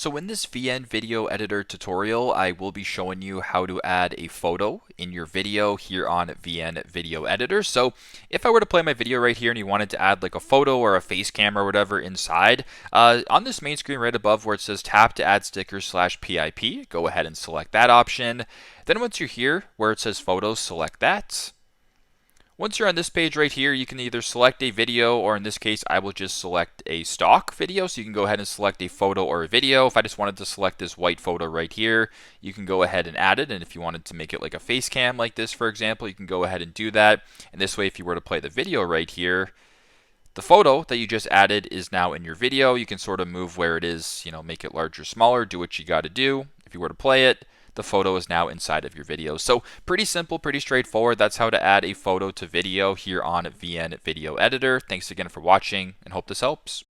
So in this VN video editor tutorial, I will be showing you how to add a photo in your video here on VN video editor. So if I were to play my video right here and you wanted to add like a photo or a face cam or whatever inside, on this main screen right above where it says tap to add stickers/PIP, go ahead and select that option. Then once you're here where it says photos, select that. Once you're on this page right here, you can either select a video, or in this case, I will just select a stock video. So you can go ahead and select a photo or a video. If I just wanted to select this white photo right here, you can go ahead and add it. And if you wanted to make it like a face cam like this, for example, you can go ahead and do that. And this way, if you were to play the video right here, the photo that you just added is now in your video. You can sort of move where it is, make it larger, smaller, do what you got to do. If you were to play it, the photo is now inside of your video. So pretty simple, pretty straightforward. That's how to add a photo to video here on VN Video Editor. Thanks again for watching and hope this helps.